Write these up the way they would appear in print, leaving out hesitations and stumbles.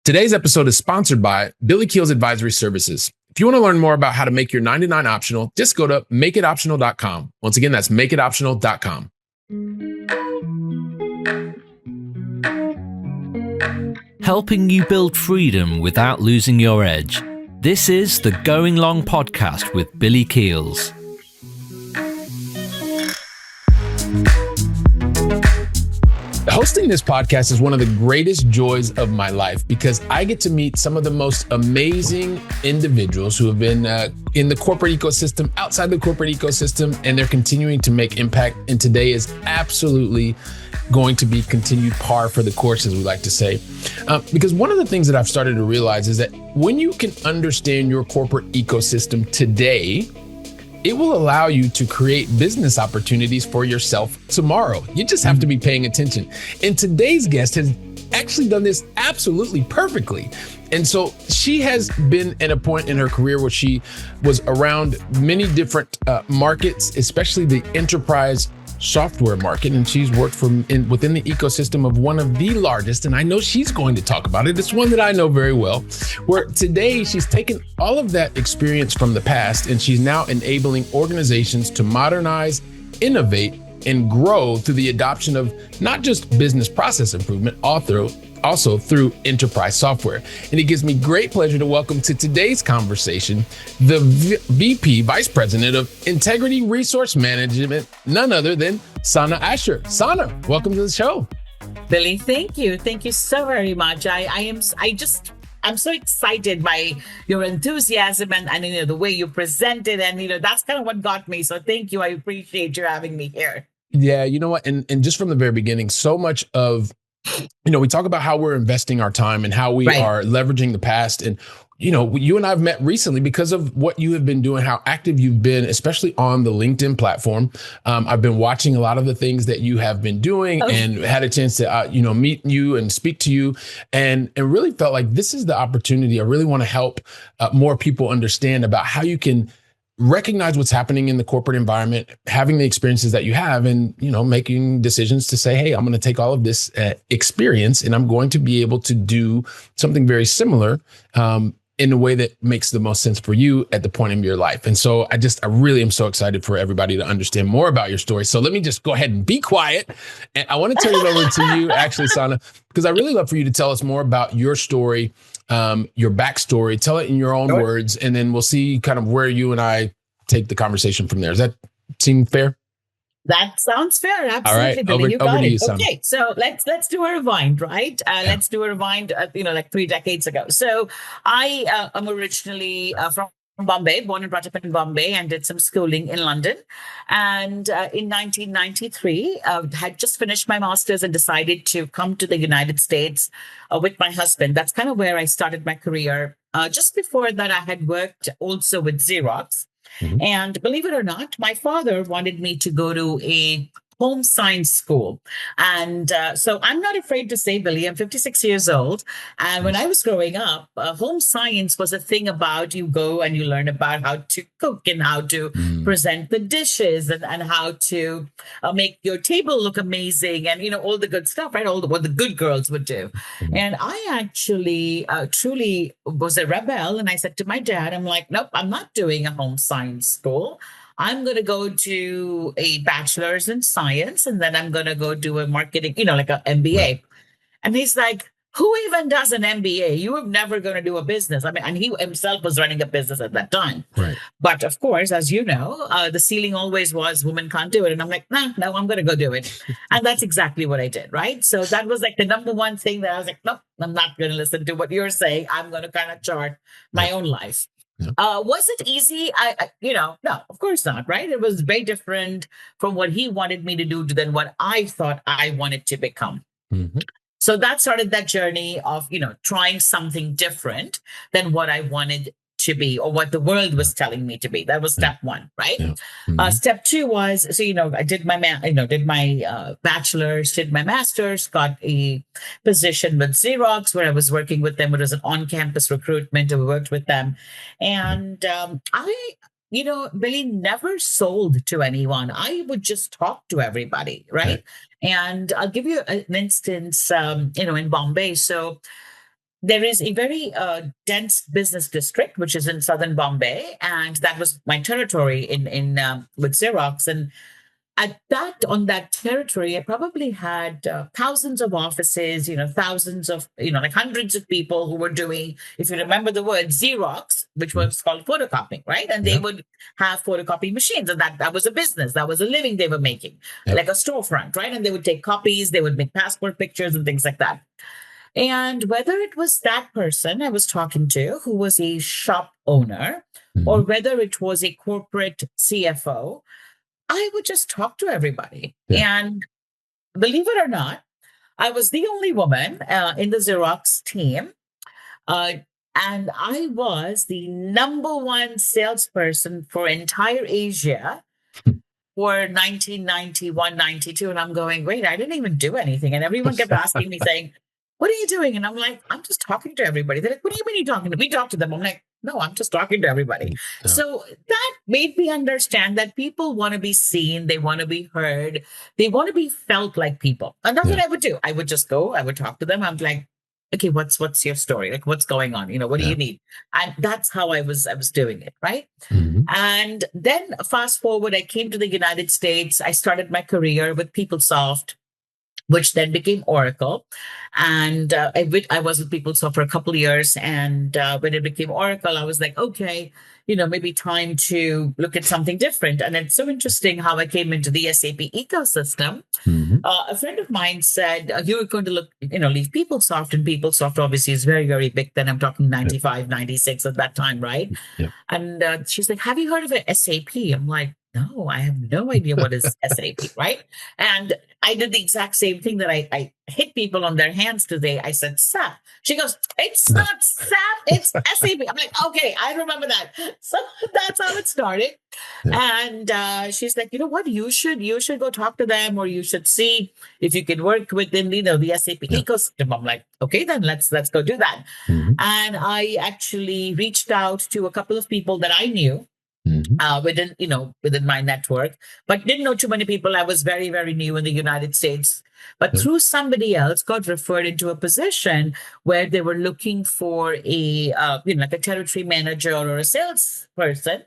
Today's episode is sponsored by Billy Keel's Advisory Services. If you want to learn more about how to make your 99 optional, just go to makeitoptional.com. Once again, that's makeitoptional.com. Helping you build freedom without losing your edge. This is the Going Long podcast with Billy Keels. Hosting this podcast is one of the greatest joys of my life because I get to meet some of the most amazing individuals who have been in the corporate ecosystem, outside the corporate ecosystem, and they're continuing to make impact. And today is absolutely going to be continued par for the course, as we like to say. Because one of the things that I've started to realize is that when you can understand your corporate ecosystem today, it will allow you to create business opportunities for yourself tomorrow. You just have to be paying attention. And today's guest has actually done this absolutely perfectly. And so she has been at a point in her career where she was around many different markets, especially the enterprise software market, and she's worked within the ecosystem of one of the largest, and I know she's going to talk about it. It's one that I know very well, where today she's taken all of that experience from the past and she's now enabling organizations to modernize, innovate, and grow through the adoption of not just business process improvement, also through enterprise software. And it gives me great pleasure to welcome to today's conversation the VP, Vice President of Integrity Resource Management, none other than Sana Asher. Sana, welcome to the show. Billy, thank you. Thank you so very much. I'm so excited by your enthusiasm and the way you present it. And, that's kind of what got me. So thank you. I appreciate you having me here. Yeah, you know what? And just from the very beginning, so much of we talk about how we're investing our time and how we are leveraging the past. And, you and I have met recently because of what you have been doing, how active you've been, especially on the LinkedIn platform. I've been watching a lot of the things that you have been doing and had a chance to, meet you and speak to you and really felt like this is the opportunity. I really want to help more people understand about how you can recognize what's happening in the corporate environment, having the experiences that you have, and making decisions to say, hey, I'm going to take all of this experience and I'm going to be able to do something very similar in a way that makes the most sense for you at the point in your life. And so I really am so excited for everybody to understand more about your story. So let me just go ahead and be quiet. And I want to turn it over to you, actually, Sana, because I really love for you to tell us more about your story, your backstory. Tell it in your own words, and then we'll see kind of where you and I take the conversation from there. Does that seem fair? That sounds fair. Absolutely. All right, Billy. You got it. Sana. Okay, so let's do a rewind, right? Let's do a rewind. Like 3 decades ago. So I am originally from Bombay, born and brought up in Bombay, and did some schooling in London. And in 1993, had just finished my master's and decided to come to the United States with my husband. That's kind of where I started my career. Just before that, I had worked also with Xerox. Mm-hmm. And believe it or not, my father wanted me to go to a home science school. And so I'm not afraid to say, Billy, I'm 56 years old. And when I was growing up, home science was a thing about you go and you learn about how to cook and how to present the dishes and how to make your table look amazing and, all the good stuff, right? What the good girls would do. Mm-hmm. And I actually truly was a rebel. And I said to my dad, I'm like, nope, I'm not doing a home science school. I'm going to go to a bachelor's in science, and then I'm going to go do a marketing, like an MBA. Right. And he's like, who even does an MBA? You are never going to do a business. I mean, and he himself was running a business at that time. Right. But of course, as you know, the ceiling always was women can't do it. And I'm like, no, I'm going to go do it. And that's exactly what I did. Right. So that was like the number one thing that I was like, nope, I'm not going to listen to what you're saying. I'm going to kind of chart my own life. Yeah. Was it easy? No, of course not, right? It was very different from what he wanted me to do than what I thought I wanted to become. Mm-hmm. So that started that journey of, trying something different than what I wanted to be or what the world was telling me to be. That was step one, right? Yeah. Mm-hmm. Step two was, I did my bachelor's, did my master's, got a position with Xerox where I was working with them. It was an on-campus recruitment. And we worked with them. And I Billy, never sold to anyone. I would just talk to everybody, right? And I'll give you an instance, in Bombay. So there is a very dense business district, which is in southern Bombay, and that was my territory in with Xerox. And on that territory, I probably had thousands of offices, thousands of, like hundreds of people who were doing, if you remember the word Xerox, which was called photocopying, right? And they would have photocopy machines, and that was a business, that was a living they were making, like a storefront, right? And they would take copies, they would make passport pictures and things like that. And whether it was that person I was talking to who was a shop owner, or whether it was a corporate CFO, I would just talk to everybody. Yeah. And believe it or not, I was the only woman in the Xerox team. And I was the number one salesperson for entire Asia for 1991, 92. And I'm going, wait, I didn't even do anything. And everyone kept asking me saying, what are you doing? And I'm like, I'm just talking to everybody. They're like, what do you mean you're talking to? We talk to them. I'm like, no, I'm just talking to everybody. Yeah. So that made me understand that people want to be seen. They want to be heard. They want to be felt like people. And that's what I would do. I would just go, I would talk to them. I'm like, okay, what's your story? Like, what's going on? What do you need? And that's how I was doing it. Right. And then fast forward, I came to the United States. I started my career with PeopleSoft, which then became Oracle. And I was with PeopleSoft for a couple of years. And when it became Oracle, I was like, okay, maybe time to look at something different. And it's so interesting how I came into the SAP ecosystem. A friend of mine said, you were going to leave PeopleSoft, and PeopleSoft obviously is very, very big. Then I'm talking 95, 96 at that time, right? Yeah. And she's like, have you heard of it, SAP? I'm like, no, I have no idea what is SAP, right? And I did the exact same thing that I hit people on their hands today. I said SAP. She goes, it's not SAP, it's SAP. I'm like, okay, I remember that. So that's how it started. Yeah. And she's like, you know what? You should go talk to them, or you should see if you can work within the SAP ecosystem. I'm like, okay, then let's go do that. And I actually reached out to a couple of people that I knew. Within my network, but didn't know too many people. I was very, very new in the United States, but through somebody else got referred into a position where they were looking for a, like a territory manager or a salesperson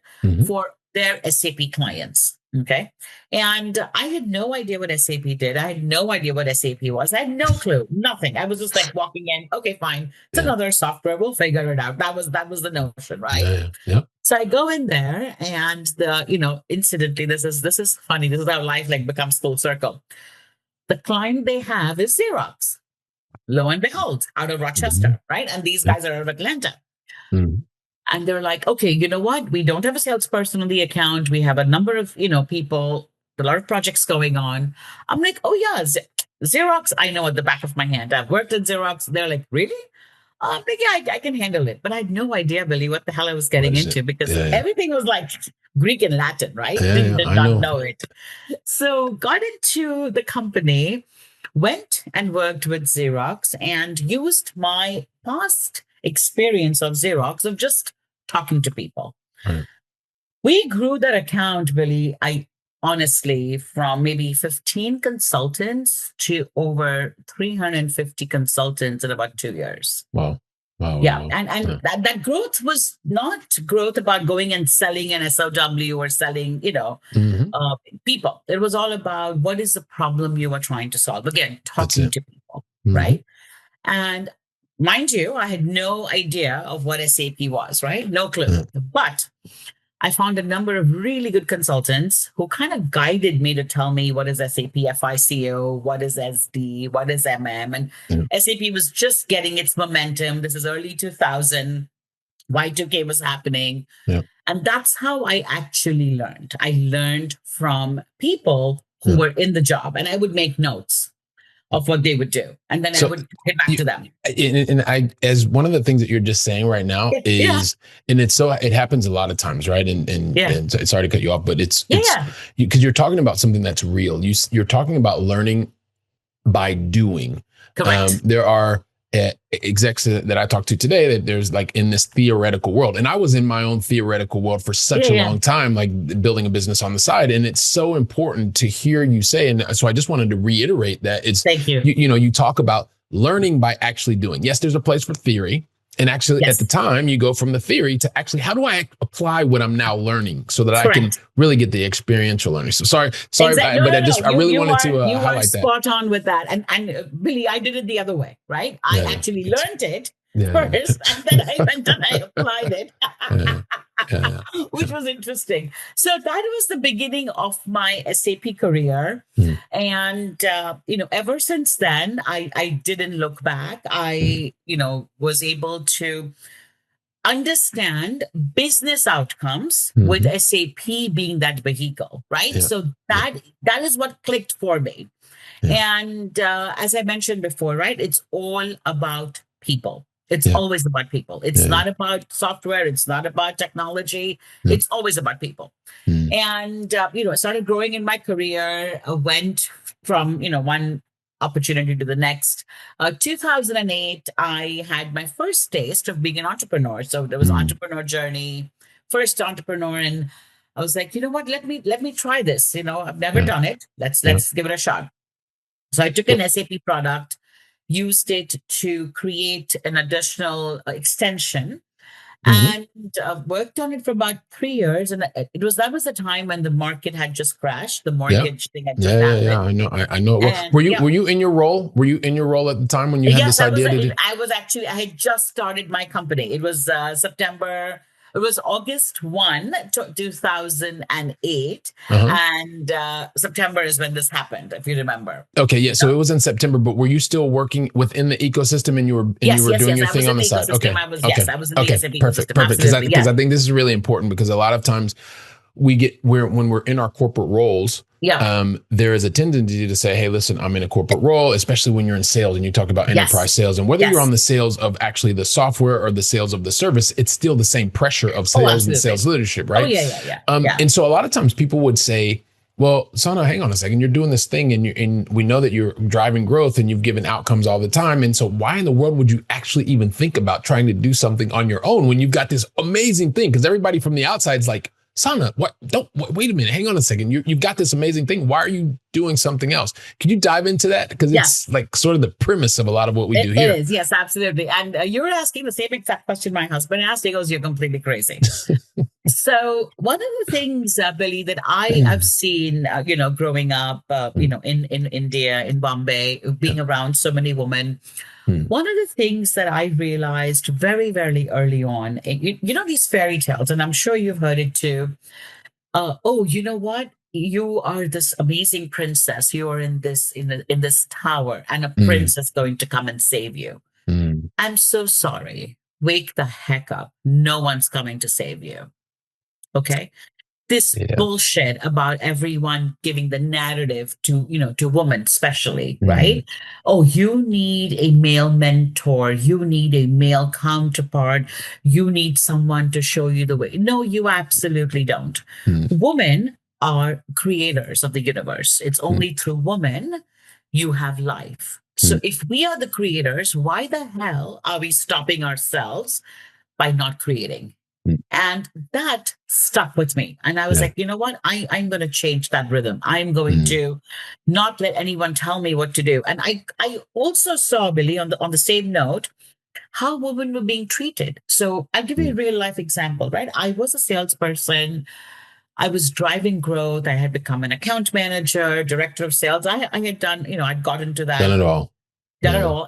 for their SAP clients. Okay. And I had no idea what SAP did. I had no idea what SAP was. I had no clue, nothing. I was just like walking in. Okay, fine. It's another software. We'll figure it out. That was the notion, right? Yeah. So I go in there, and incidentally, this is funny. This is how life becomes full circle. The client they have is Xerox. Lo and behold, out of Rochester, right? And these guys are out of Atlanta. And they're like, okay, you know what? We don't have a salesperson on the account. We have a number of, people, a lot of projects going on. I'm like, oh yeah, Xerox, I know at the back of my hand. I've worked at Xerox. They're like, really? I'm like, yeah, I can handle it. But I had no idea, Billy, what the hell I was getting into, because everything was like Greek and Latin, right? Did not know it. So got into the company, went and worked with Xerox, and used my past experience of Xerox of just talking to people. Right. We grew that account, Billy, honestly, from maybe 15 consultants to over 350 consultants in about 2 years. Wow. Yeah. Wow. And that growth was not growth about going and selling an SOW or selling, people. It was all about what is the problem you are trying to solve. Again, talking to people, right? And mind you, I had no idea of what SAP was, right? No clue. But I found a number of really good consultants who kind of guided me to tell me what is SAP FICO, what is SD, what is MM. And SAP was just getting its momentum. This is early 2000. Y2K was happening. Yeah. And that's how I actually learned. I learned from people who were in the job, and I would make notes of what they would do. And then I would get back to them. And I, as one of the things that you're just saying right now is, and it happens a lot of times, right? And sorry to cut you off, but it's because you're talking about something that's real. You're talking about learning by doing. Correct. There are execs that I talked to today that there's in this theoretical world, and I was in my own theoretical world for such a long time, building a business on the side. And it's so important to hear you say, and so I just wanted to reiterate that it's, thank you. You talk about learning by actually doing. Yes, there's a place for theory. And actually, at the time, you go from the theory to actually, how do I apply what I'm now learning so that I can really get the experiential learning? So sorry, exactly. I really wanted to highlight that. You are spot on with that. And Billy, I did it the other way, right? I actually learned it first, and then I went and I applied it, which was interesting. So that was the beginning of my SAP career. And, ever since then, I didn't look back. I, was able to understand business outcomes with SAP being that vehicle, right? So that is what clicked for me. And as I mentioned before, right, it's all about people. It's always about people. It's not about software. It's not about technology. It's always about people. And, I started growing in my career, went from, one opportunity to the next. 2008, I had my first taste of being an entrepreneur. So there was entrepreneur journey, first entrepreneur. And I was like, you know what, let me try this. I've never done it. Let's give it a shot. So I took an SAP product, used it to create an additional extension, and worked on it for about 3 years. And that was the time when the market had just crashed. The mortgage thing had just happened. Yeah. I know. And, were you in your role? Were you in your role at the time when you had this idea? I had just started my company. It was September. It was August 1, 2008. And September is when this happened, if you remember. Okay, yeah. So it was in September, but were you still working within the ecosystem and you were doing your thing on the side? Okay. I was in the SAP perfect. ecosystem. Because I think this is really important, because a lot of times when we're in our corporate roles, there is a tendency to say, hey, listen, I'm in a corporate role, especially when you're in sales and you talk about enterprise sales. And whether you're on the sales of actually the software or the sales of the service, it's still the same pressure of sales and sales leadership, right? And so a lot of times people would say, well, Sana, hang on a second. You're doing this thing and we know that you're driving growth and you've given outcomes all the time. And so why in the world would you actually even think about trying to do something on your own when you've got this amazing thing? Because everybody from the outside is like, Sana, wait a minute. Hang on a second. You've got this amazing thing. Why are you doing something else? Can you dive into that? Because it's like sort of the premise of a lot of what we do here. It is. Yes, absolutely. And you were asking the same exact question my husband asked. He goes, you're completely crazy. So one of the things, Billy, that I have seen, growing up, in India, in Bombay, being around so many women, one of the things that I realized very, very early on, these fairy tales, and I'm sure you've heard it too. You know what? You are this amazing princess. You are in this tower, and a prince is going to come and save you. I'm so sorry. Wake the heck up. No one's coming to save you. Okay. This bullshit about everyone giving the narrative to women, especially, right? Oh, you need a male mentor. You need a male counterpart. You need someone to show you the way. No, you absolutely don't. Women are creators of the universe. It's only through women you have life. So if we are the creators, why the hell are we stopping ourselves by not creating? And that stuck with me. And I was like, you know what? I'm going to change that rhythm. I'm going to not let anyone tell me what to do. And I also saw, Billy, on the same note, how women were being treated. So I'll give you a real life example, right? I was a salesperson. I was driving growth. I had become an account manager, director of sales. I had done, I'd got into that. Done it all.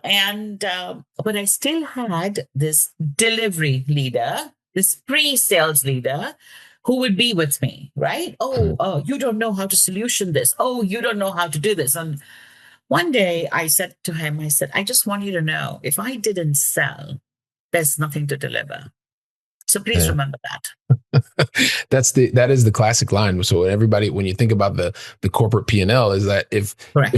And, but I still had this delivery leader, this pre-sales leader who would be with me, right? Oh, you don't know how to solution this. Oh, you don't know how to do this. And one day I said to him, I just want you to know, if I didn't sell, there's nothing to deliver. So please remember that. That is the classic line. So everybody, when you think about the corporate P&L, is that if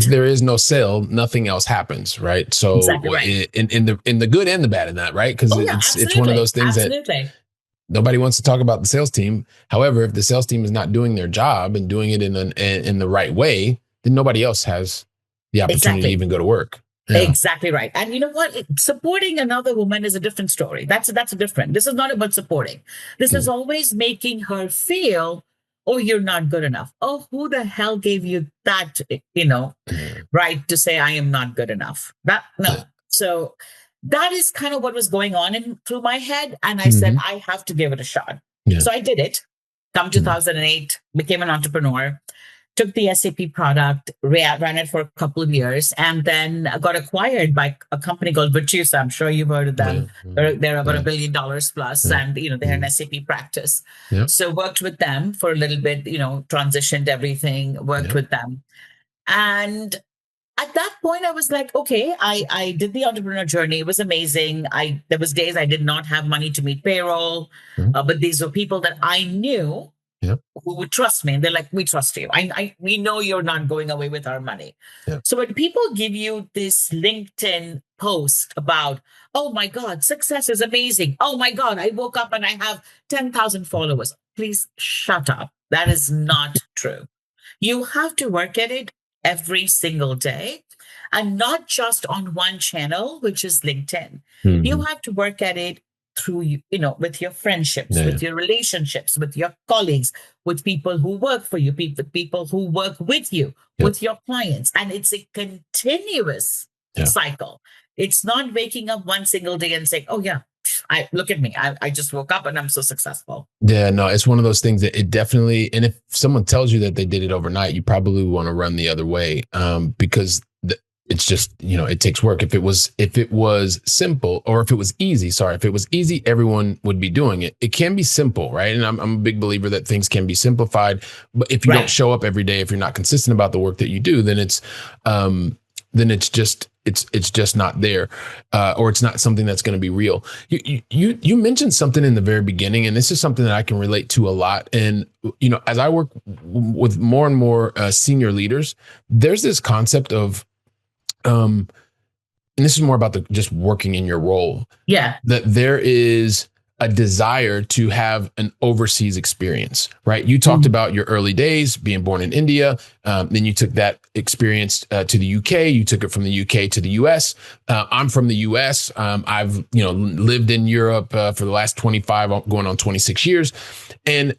there is no sale, nothing else happens, right? So exactly right. In the good and the bad in that, right? Because it's one of those things that nobody wants to talk about the sales team. However, if the sales team is not doing their job and doing it in the right way, then nobody else has the opportunity to even go to work. Yeah. Exactly right. And you know what? Supporting another woman is a different story. That's different. This is not about supporting. This is always making her feel, oh, you're not good enough. Oh, who the hell gave you that, right to say I am not good enough? So that is kind of what was going on through my head. And I said, Mm-hmm. I have to give it a shot. Yeah. So I did it. Come 2008, became an entrepreneur, took the SAP product, ran it for a couple of years, and then got acquired by a company called Virtusa. I'm sure you've heard of them. They're about $1 billion plus, Yeah. and they're an SAP practice. Yeah. So worked with them for a little bit, transitioned everything, worked with them. And at that point, I was like, okay, I did the entrepreneur journey. It was amazing. There was days I did not have money to meet payroll, but these were people that I knew who would trust me. And they're like, we trust you. We know you're not going away with our money. Yeah. So when people give you this LinkedIn post about, oh my God, success is amazing. Oh my God, I woke up and I have 10,000 followers. Please shut up. That is not true. You have to work at it every single day, and not just on one channel, which is LinkedIn. Mm-hmm. You have to work at it through, with your friendships, with your relationships, with your colleagues, with people who work for you, people who work with you, with your clients. And it's a continuous cycle. It's not waking up one single day and saying, oh yeah, look at me. I just woke up and I'm so successful. Yeah, no, it's one of those things that it definitely, and if someone tells you that they did it overnight, you probably want to run the other way, because it's just, it takes work. If it was simple, or if it was easy, everyone would be doing it. It can be simple, right? And I'm a big believer that things can be simplified, but if you don't show up every day, if you're not consistent about the work that you do, then it's just not there, or it's not something that's going to be real. You mentioned something in the very beginning, and this is something that I can relate to a lot. And as I work with more and more senior leaders, there's this concept of, and this is more about just working in your role. Yeah, that there is a desire to have an overseas experience, right? You talked about your early days being born in India. Then you took that experience to the UK. You took it from the UK to the US. I'm from the US. I've, lived in Europe for the last 25, going on 26 years. And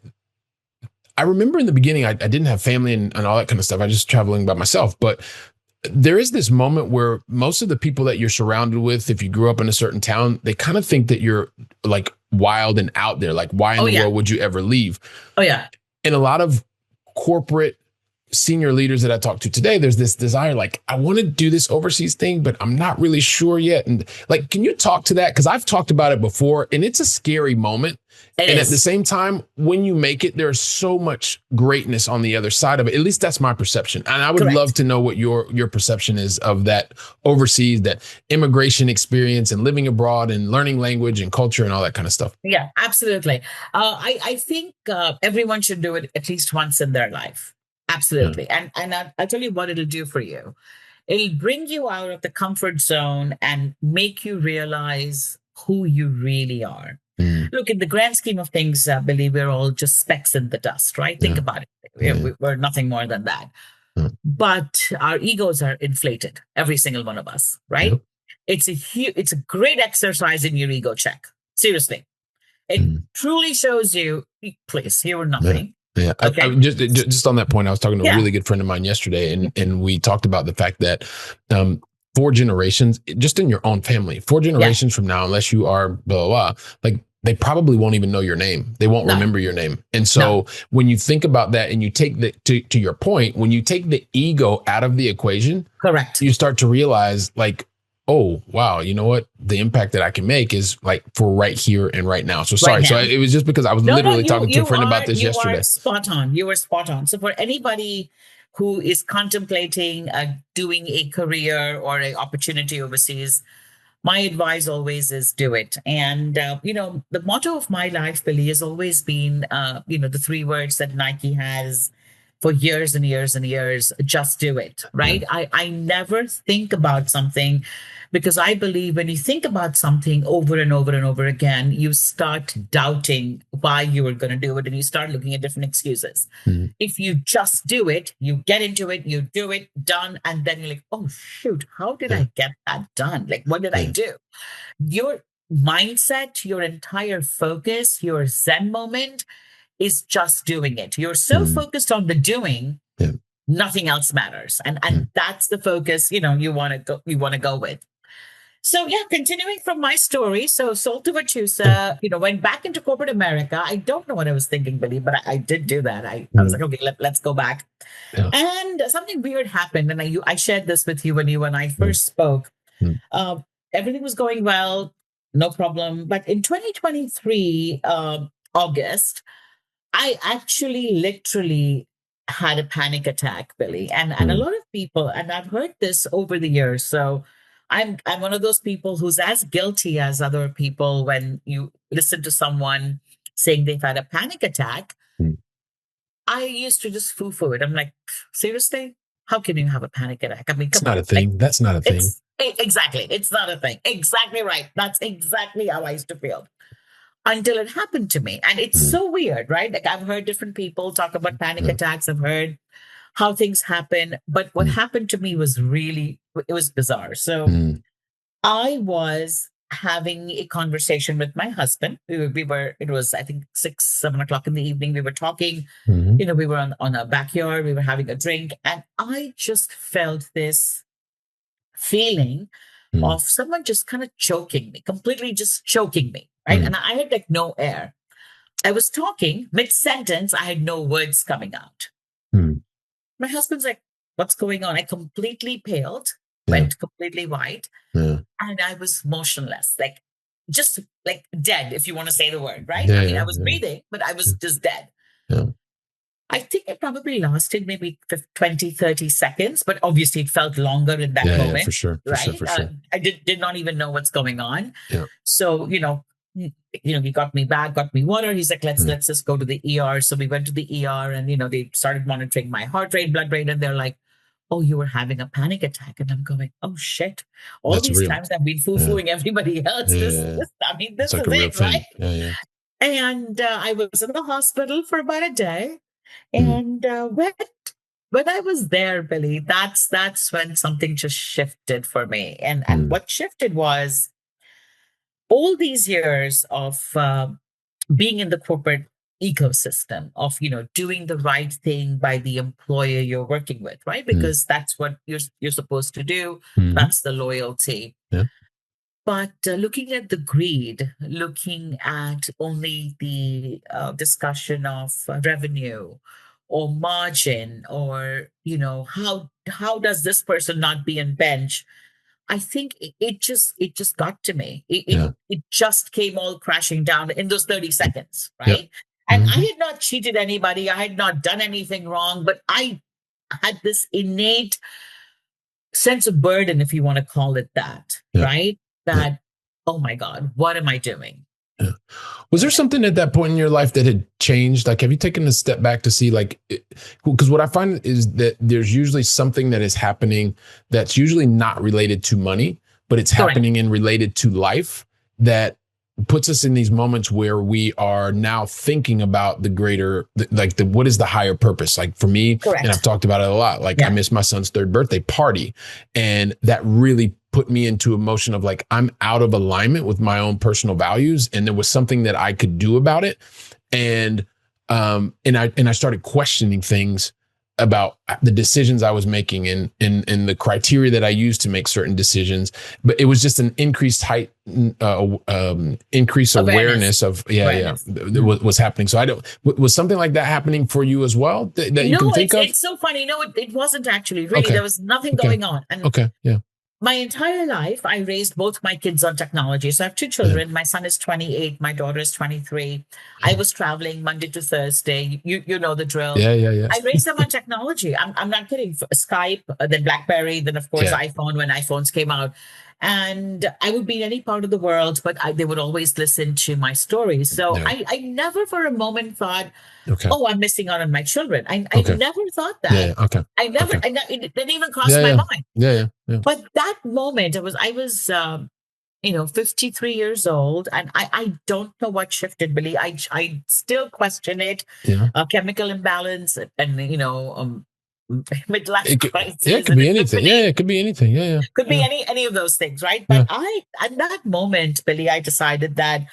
I remember in the beginning, I didn't have family and all that kind of stuff. I was just traveling by myself. But there is this moment where most of the people that you're surrounded with, if you grew up in a certain town, they kind of think that you're like wild and out there. Like, why in the world would you ever leave? Oh, yeah. And a lot of corporate senior leaders that I talk to today, there's this desire, like, I want to do this overseas thing, but I'm not really sure yet. And like, can you talk to that? Because I've talked about it before, and it's a scary moment. And at the same time, when you make it, there's so much greatness on the other side of it. At least that's my perception. And I would love to know what your perception is of that overseas, that immigration experience and living abroad and learning language and culture and all that kind of stuff. Yeah, absolutely. I think everyone should do it at least once in their life. Absolutely. And I'll tell you what it'll do for you. It'll bring you out of the comfort zone and make you realize who you really are. Look, in the grand scheme of things, Billy, we're all just specks in the dust, right? Think about it. We're nothing more than that. But our egos are inflated, every single one of us, right? It's a great exercise in your ego check. Seriously. It truly shows you, please, you are nothing. Yeah. Okay. I just on that point, I was talking to a really good friend of mine yesterday, and we talked about the fact that 4 generations, just in your own family, 4 generations from now, unless you are blah, blah, blah, like they probably won't even know your name. They won't remember your name. And so when you think about that and you take to your point, when you take the ego out of the equation, correct, you start to realize like, oh, wow, you know what? The impact that I can make is like for right here and right now. So sorry. So it was just because I was literally talking to a friend about this yesterday. You were spot on. So for anybody who is contemplating doing a career or an opportunity overseas, my advice always is do it. And, the motto of my life, Billy, has always been, the 3 words that Nike has for years and years and years, just do it, right? I never think about something, because I believe when you think about something over and over and over again, you start doubting why you were going to do it, and you start looking at different excuses. If you just do it, you get into it, you do it, done, and then you're like, oh, shoot, how did I get that done? Like, what did I do? Your mindset, your entire focus, your Zen moment is just doing it. You're so focused on the doing, nothing else matters. And that's the focus, you want to go with. So yeah, continuing from my story. So sold to Vachusa, went back into corporate America. I don't know what I was thinking, Billy, but I did do that. I was Mm, like, okay, let's go back. yeah. And something weird happened. And I shared this with you when you and I Mm, first spoke. mm, Um, Everything was going well, no problem. But in 2023, August, I actually literally had a panic attack, Billy. And a mm, lot of people, and I've heard this over the years. So I'm one of those people who's as guilty as other people when you listen to someone saying they've had a panic attack. mm. I used to just foo-foo it. I'm like, seriously? How can you have a panic attack? I mean, It's come not on. a Like, thing. That's not a thing. exactly. It's not a thing. Exactly right. That's exactly how I used to feel until it happened to me. And it's Mm, so weird, right? Like I've heard different people talk about panic mm, attacks. I've heard how things happen, but what mm, happened to me was really, it was bizarre. So mm, I was having a conversation with my husband. It was, I think 6, 7 o'clock in the evening. We were talking, mhm, we were on a backyard, we were having a drink, and I just felt this feeling mm, of someone just kind of choking me, completely just choking me, right? mm, And I had like no air. I was talking mid sentence, I had no words coming out. mm. My husband's like, what's going on? I completely paled, Yeah. went completely white, Yeah. and I was motionless, like just like dead, if you want to say the word, right? Yeah. I mean, I Yeah. was Yeah. breathing, but I was just dead. Yeah. I think it probably lasted maybe 20, 30 seconds, but obviously it felt longer in that Yeah. Yeah. For moment, sure. For sure. right? For sure. I did not even know what's going on. Yeah. So, he got me back, got me water. He's like, let's Mm, let's just go to the ER. So we went to the ER and they started monitoring my heart rate, blood rate, and they're like, oh, you were having a panic attack. And I'm going, oh shit. All that's these real. times I've been Yeah. foo-fooing everybody else. Yeah. This, Yeah. this I mean, It's this like is a real it, right? thing. Yeah. Yeah. And I was in the hospital for about a day. Mm, And when I was there, Billy, that's when something just shifted for me. And mm, what shifted was all these years of being in the corporate ecosystem of doing the right thing by the employer you're working with, right? mm, Because that's what you're supposed to do. mhm. That's the loyalty. Yeah. But looking at the greed, looking at only the discussion of revenue or margin, or how does this person not be in bench? I think it just got to me. Yeah. It just came all crashing down in those 30 seconds, Yep. right? And I Mhm. had not cheated anybody. I had not done anything wrong, but I had this innate sense of burden, if you want to call it that, Yeah. right? Yeah. That, oh my God, what am I doing? Yeah. Was there something at that point in your life that had changed? Like, have you taken a step back to see, like, because what I find is that there's usually something that is happening that's usually not related to money, but it's Correct. happening and related to life that puts us in these moments where we are now thinking about the greater, like what is the higher purpose? Like for me, and I've Correct. talked about it a lot, like I Yeah. missed my son's third birthday party, and that really put me into a motion of like, I'm out of alignment with my own personal values. And there was something that I could do about it. And, and I started questioning things about the decisions I was making and the criteria that I used to make certain decisions. But it was just an increased height, increase Awareness. awareness of, Awareness. what was happening. So was something like that happening for you as well that you No, can think it's of? it's so funny. No, it wasn't actually really. Okay. There was nothing Okay. going on. And Okay. Yeah. my entire life, I raised both my kids on technology. So I have two Yeah. children. My son is 28. My daughter is 23. I was traveling Monday to Thursday. You know the drill. Yeah. Yeah. Yeah. I raised them on technology. I'm not kidding. Skype, then BlackBerry, then of course Yeah. iPhone when iPhones came out. And I would be in any part of the world, but they would always listen to my stories. So Yeah. I never for a moment thought, Okay. oh, I'm missing out on my children. I Okay. never thought Yeah. that. Yeah. Okay. Okay. It didn't even cross Yeah. my Yeah. mind. Yeah. Yeah. Yeah. But that moment, I was 53 years old, and I don't know what shifted, Billy. I still question it. Yeah. Chemical imbalance and midlife Yeah, it crisis could and be anything. Yeah. epiphany. It could be anything. Yeah. Yeah. Could be Yeah. any of those things, right? Yeah. But at that moment, Billy, I decided that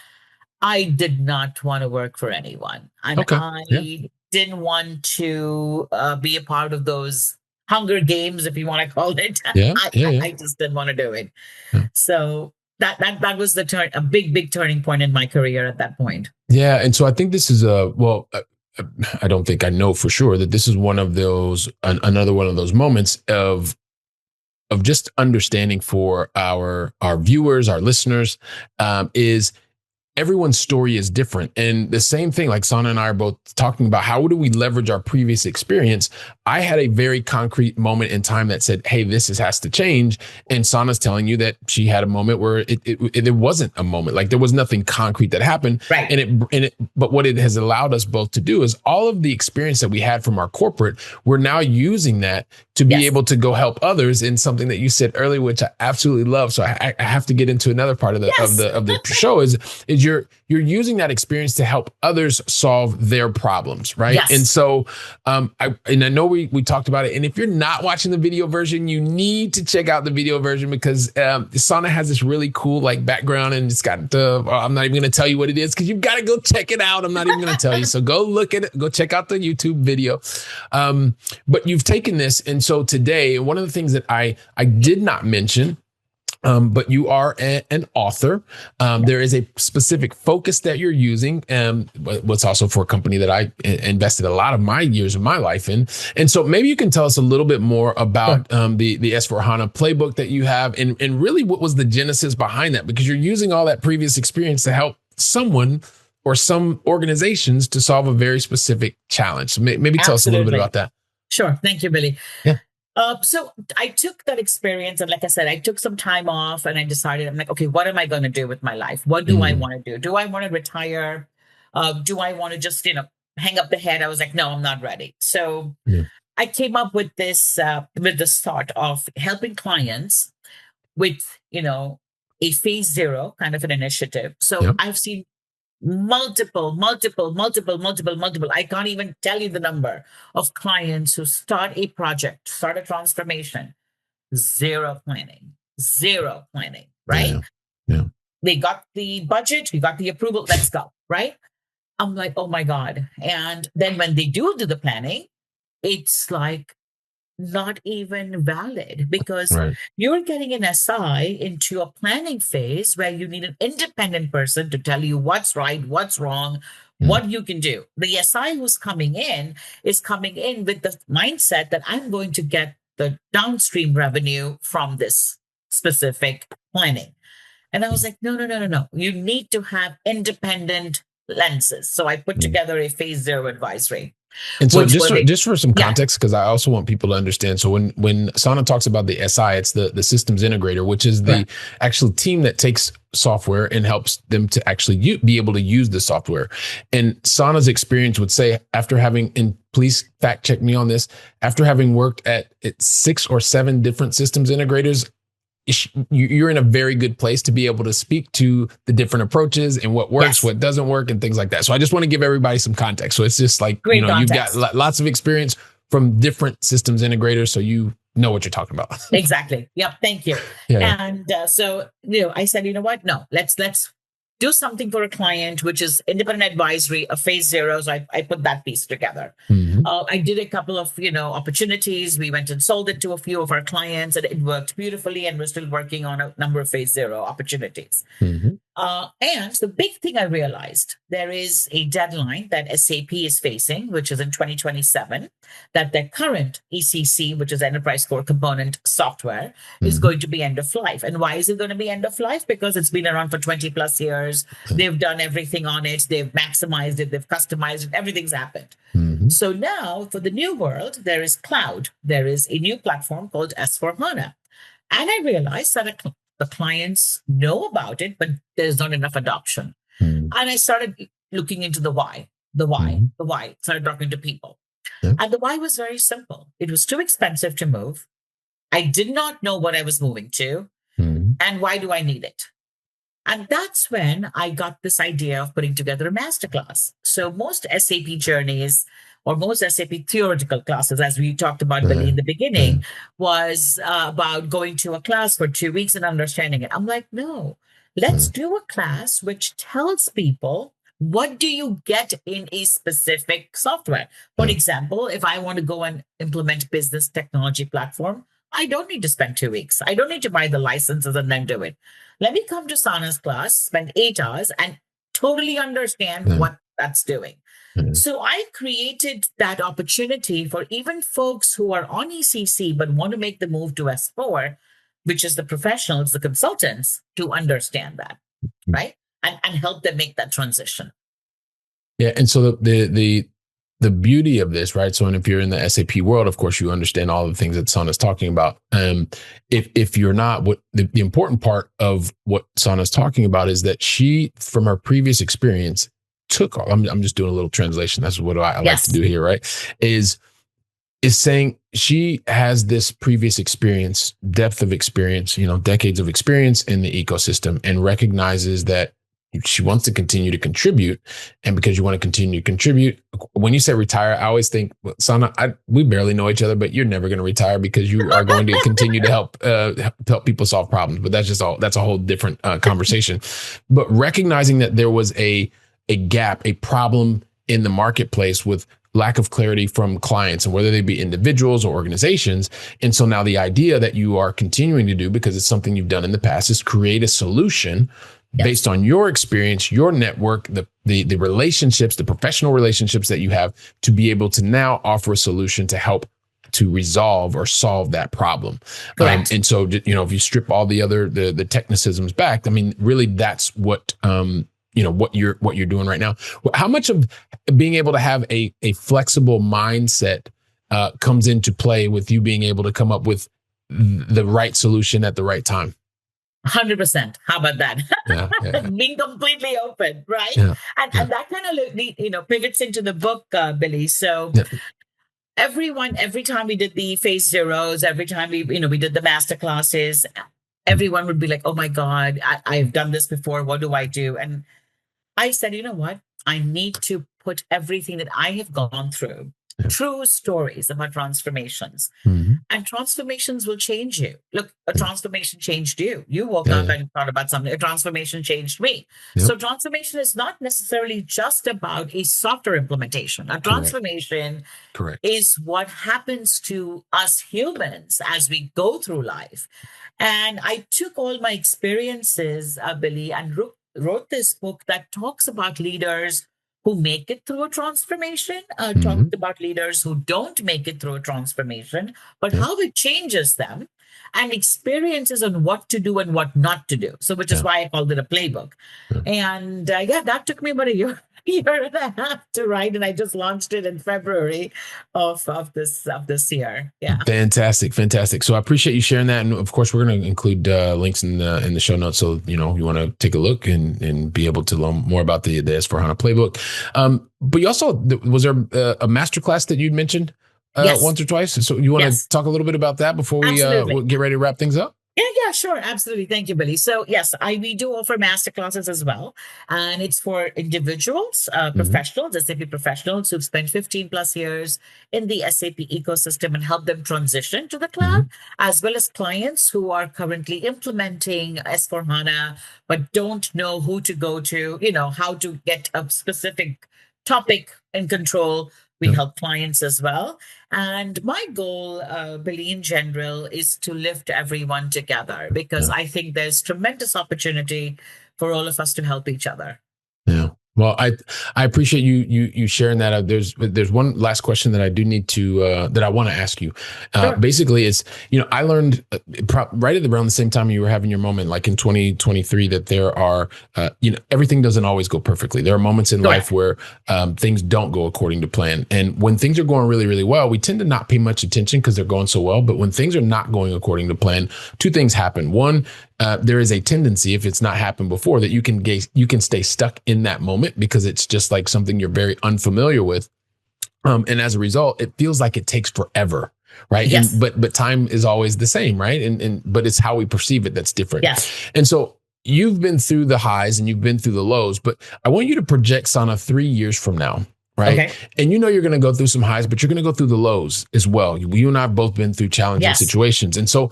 I did not want to work for anyone, and Okay. I Yeah. didn't want to be a part of those Hunger Games, if you want to call it. Yeah. I just didn't want to do it. Yeah. So that was a big turning point in my career at that point. Yeah. And so I think this is I don't think I know for sure that this is one of those, another one of those moments of just understanding for our viewers, our listeners, is everyone's story is different. And the same thing, like Sana and I are both talking about, how do we leverage our previous experience? I had a very concrete moment in time that said, hey, has to change. And Sana's telling you that she had a moment where it wasn't a moment. Like there was nothing concrete that happened. Right. But what it has allowed us both to do is all of the experience that we had from our corporate, we're now using that to be able to go help others in something that you said earlier, which I absolutely love. So I have to get into another part of the show is you're using that experience to help others solve their problems, right? Yes. And so I know we talked about it. And if you're not watching the video version, you need to check out the video version because Sana has this really cool like background and it's got I'm not even going to tell you what it is because you've got to go check it out. I'm not even going to tell you. So go look at it, go check out the YouTube video. But you've taken this. And so today, one of the things that I did not mention, but you are an author. There is a specific focus that you're using. What's also for a company that I invested a lot of my years of my life in. And so maybe you can tell us a little bit more about the S/4HANA playbook that you have and really what was the genesis behind that? Because you're using all that previous experience to help someone or some organizations to solve a very specific challenge. So maybe tell us a little bit about that. Sure. Thank you, Billy. Yeah. So I took that experience and like I said, I took some time off and I decided, I'm like, okay, what am I going to do with my life? What do I want to do? Do I want to retire? Do I want to just, hang up the head? I was like, no, I'm not ready. So I came up with this thought of helping clients with, a phase zero kind of an initiative. So I've seen multiple. I can't even tell you the number of clients who start a project, start a transformation, zero planning, right? Yeah. They got the budget, we got the approval, let's go, right? I'm like, oh my God. And then when they do the planning, it's like not even valid because you're getting an SI into a planning phase where you need an independent person to tell you what's right, what's wrong, what you can do. The SI who's coming in is coming in with the mindset that I'm going to get the downstream revenue from this specific planning. And I was like, no. You need to have independent lenses. So I put together a phase zero advisory. And so just for some context, because I also want people to understand. So when Sana talks about the SI, it's the systems integrator, which is the actual team that takes software and helps them to actually be able to use the software. And Sana's experience would say, after having, and please fact check me on this, after having worked at 6 or 7 different systems integrators, you're in a very good place to be able to speak to the different approaches and what works, what doesn't work, and things like that. So I just want to give everybody some contect. So it's just like, you've got lots of experience from different systems integrators, so you know what you're talking about. Exactly. Yep. Thank you. And so, I said, you know what? No, let's do something for a client, which is independent advisory, a phase zero. So I put that piece together. I did a couple of, opportunities. We went and sold it to a few of our clients and it worked beautifully. And we're still working on a number of phase zero opportunities. And the big thing I realized, there is a deadline that SAP is facing, which is in 2027, that their current ECC, which is Enterprise Core Component software, is going to be end of life. And why is it going to be end of life? Because it's been around for 20 plus years. They've done everything on it. They've maximized it. They've customized it. Everything's happened. So now for the new world, there is cloud. There is a new platform called S/4HANA. And I realized that the clients know about it, but there's not enough adoption. And I started looking into the why, started talking to people. And the why was very simple. It was too expensive to move. I did not know what I was moving to. And why do I need it? And that's when I got this idea of putting together a masterclass. So most SAP journeys or most SAP theoretical classes, as we talked about Billy in the beginning, was about going to a class for 2 weeks and understanding it. I'm like, no, let's do a class which tells people what do you get in a specific software? For example, if I want to go and implement business technology platform, I don't need to spend 2 weeks. I don't need to buy the licenses and then do it. Let me come to Sana's class, spend 8 hours, and totally understand what that's doing. So I created that opportunity for even folks who are on ECC but want to make the move to S4, which is the professionals, the consultants, to understand that, right? And help them make that transition. Yeah. And so the beauty of this, right? So, and if you're in the SAP world, of course, you understand all the things that Sana's talking about. If you're not, what the important part of what Sana's talking about is that she, from her previous experience, I'm just doing a little translation. That's what I like to do here, right? Is saying she has this previous experience, depth of experience, decades of experience in the ecosystem, and recognizes that she wants to continue to contribute. And because you want to continue to contribute, when you say retire, I always think, well, Sana, we barely know each other, but you're never going to retire because you are going to continue to help people solve problems. But that's a whole different conversation. But recognizing that there was a gap, a problem in the marketplace with lack of clarity from clients, and whether they be individuals or organizations. And so now the idea that you are continuing to do, because it's something you've done in the past, is create a solution based on your experience, your network, the relationships, the professional relationships that you have, to be able to now offer a solution to help to resolve or solve that problem. And so, if you strip all the other, the technicisms back, I mean, really that's what, what you're doing right now. How much of being able to have a flexible mindset comes into play with you being able to come up with the right solution at the right time? 100%. How about that? Being completely open, right? And that kind of pivots into the book, Billy. So every time we did the phase zeros, every time we did the master classes, everyone would be like, "Oh my God, I've done this before. What do I do?" And I said, you know what? I need to put everything that I have gone through, true stories about transformations. And transformations will change you. Look, a transformation changed you. You woke up and thought about something. A transformation changed me. So transformation is not necessarily just about a software implementation. A transformation is what happens to us humans as we go through life. And I took all my experiences, Billy, and wrote this book that talks about leaders who make it through a transformation, talked about leaders who don't make it through a transformation, but how it changes them, and experiences on what to do and what not to do. So, which is why I called it a playbook. And that took me about a year and a half to write, and I just launched it in February of this year. Yeah, fantastic. So I appreciate you sharing that, and of course we're going to include links in the show notes, so you want to take a look and be able to learn more about the S4HANA playbook. But you also, was there a masterclass that you'd mentioned once or twice? So you want to talk a little bit about that before we get ready to wrap things up? Yeah, sure. Absolutely. Thank you, Billy. So yes, we do offer masterclasses as well. And it's for individuals, professionals, SAP professionals who've spent 15 plus years in the SAP ecosystem and help them transition to the cloud, as well as clients who are currently implementing S4HANA, but don't know who to go to, how to get a specific topic in control. We help clients as well. And my goal, Billy, in general, is to lift everyone together, because I think there's tremendous opportunity for all of us to help each other. Yeah. Well, I appreciate you sharing that. There's one last question that I do need to that I want to ask you. Basically, is I learned right at around the same time you were having your moment, like in 2023, that there are everything doesn't always go perfectly. There are moments in life where things don't go according to plan, and when things are going really, really well, we tend to not pay much attention because they're going so well. But when things are not going according to plan, two things happen. One, there is a tendency, if it's not happened before, that you can stay stuck in that moment because it's just like something you're very unfamiliar with. And as a result, it feels like it takes forever, right? Yes. But time is always the same, right? But it's how we perceive it that's different. Yes. And so you've been through the highs and you've been through the lows, but I want you to project, Sana, 3 years from now. Right. Okay. And you're going to go through some highs, but you're going to go through the lows as well. You and I have both been through challenging situations. And so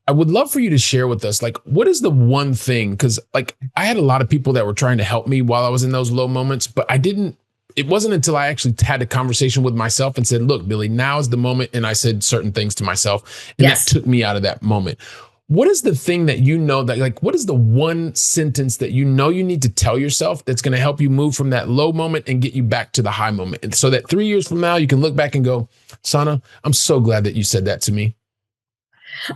I would love for you to share with us, like, what is the one thing? Because like I had a lot of people that were trying to help me while I was in those low moments, but it wasn't until I actually had a conversation with myself and said, look, Billy, now is the moment. And I said certain things to myself, and that took me out of that moment. What is the thing that what is the one sentence that you need to tell yourself that's going to help you move from that low moment and get you back to the high moment? And so that 3 years from now, you can look back and go, Sana, I'm so glad that you said that to me.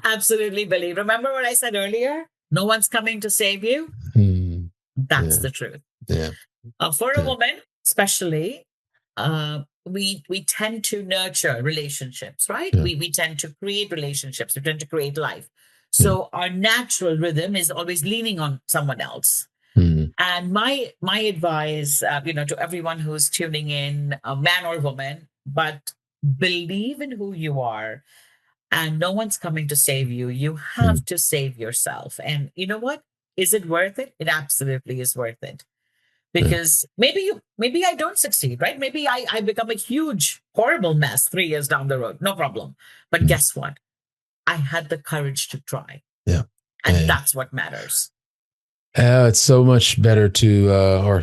Absolutely, Billy. Remember what I said earlier? No one's coming to save you. That's the truth. Yeah. For a woman, especially, we tend to nurture relationships, right? Yeah. We tend to create relationships. We tend to create life. So our natural rhythm is always leaning on someone else. And my advice, to everyone who's tuning in, a man or woman, but believe in who you are, and no one's coming to save you. You have to save yourself. And you know what? Is it worth it? It absolutely is worth it. Because maybe I don't succeed, right? Maybe I become a huge, horrible mess 3 years down the road. No problem. But guess what? I had the courage to try. Yeah. And that's what matters. It's so much better to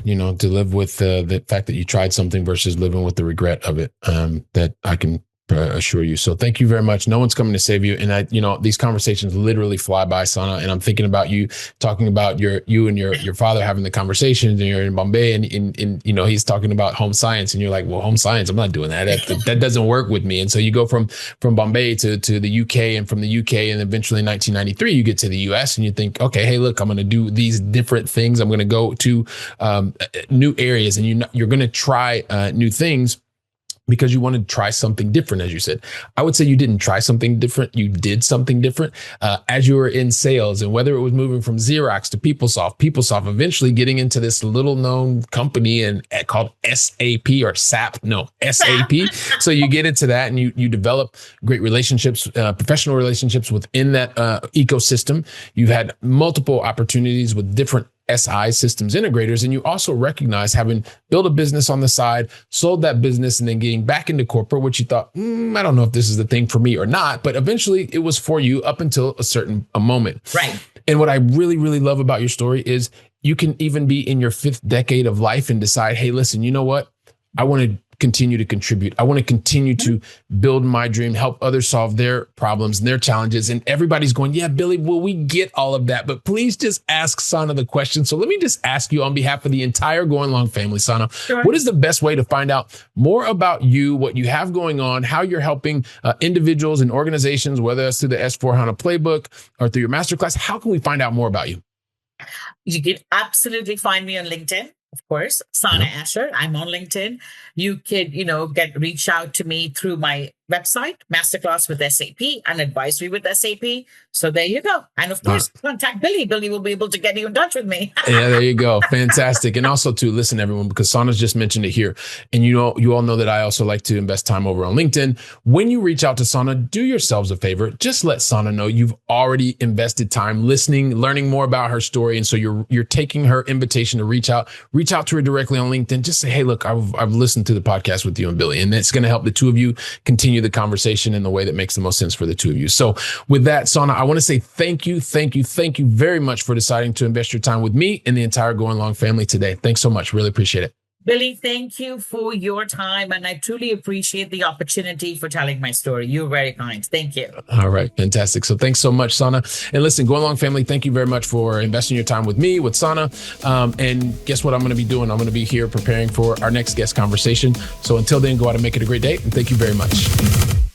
live with the fact that you tried something versus living with the regret of it. That I can assure you. So thank you very much. No one's coming to save you. And these conversations literally fly by, Sana. And I'm thinking about you talking about you and your father having the conversations, and you're in Bombay, and he's talking about home science, and you're like, well, home science, I'm not doing that. That doesn't work with me. And so you go from Bombay to the UK, and from the UK, and eventually in 1993, you get to the US, and you think, okay, hey, look, I'm going to do these different things. I'm going to go to new areas, and you're going to try new things, because you wanted to try something different, as you said. I would say you didn't try something different. You did something different as you were in sales, and whether it was moving from Xerox to PeopleSoft, eventually getting into this little known company called SAP or SAP. No, SAP. So you get into that, and you develop great relationships, professional relationships within that ecosystem. You've had multiple opportunities with different SI systems integrators. And you also recognize, having built a business on the side, sold that business, and then getting back into corporate, which you thought, I don't know if this is the thing for me or not, but eventually it was for you up until a moment. Right. And what I really, really love about your story is you can even be in your 5th decade of life and decide, hey, listen, you know what? I want to continue to contribute. I want to continue to build my dream, help others solve their problems and their challenges. And everybody's going, yeah, Billy, well, we get all of that, but please just ask Sana the question. So let me just ask you on behalf of the entire Going Long family, Sana, what is the best way to find out more about you, what you have going on, how you're helping individuals and organizations, whether it's through the S4HANA playbook or through your masterclass? How can we find out more about you? You can absolutely find me on LinkedIn. Of course, Sana Asher. I'm on LinkedIn. You could, reach out to me through my website, Masterclass with SAP, and Advisory with SAP. So there you go. And of course, contact Billy. Billy will be able to get you in touch with me. Yeah, there you go. Fantastic. And also to listen, everyone, because Sana's just mentioned it here. And you all know that I also like to invest time over on LinkedIn. When you reach out to Sana, do yourselves a favor. Just let Sana know you've already invested time listening, learning more about her story. And so you're taking her invitation to reach out to her directly on LinkedIn. Just say, hey, look, I've listened to the podcast with you and Billy, and it's going to help the two of you continue the conversation in the way that makes the most sense for the two of you. So with that, Sana, I want to say thank you very much for deciding to invest your time with me and the entire Going Long family today. Thanks so much. Really appreciate it. Billy, thank you for your time. And I truly appreciate the opportunity for telling my story. You're very kind. Thank you. All right. Fantastic. So thanks so much, Sana. And listen, Going Long family, thank you very much for investing your time with me, with Sana. And guess what I'm going to be doing? I'm going to be here preparing for our next guest conversation. So until then, go out and make it a great day. And thank you very much.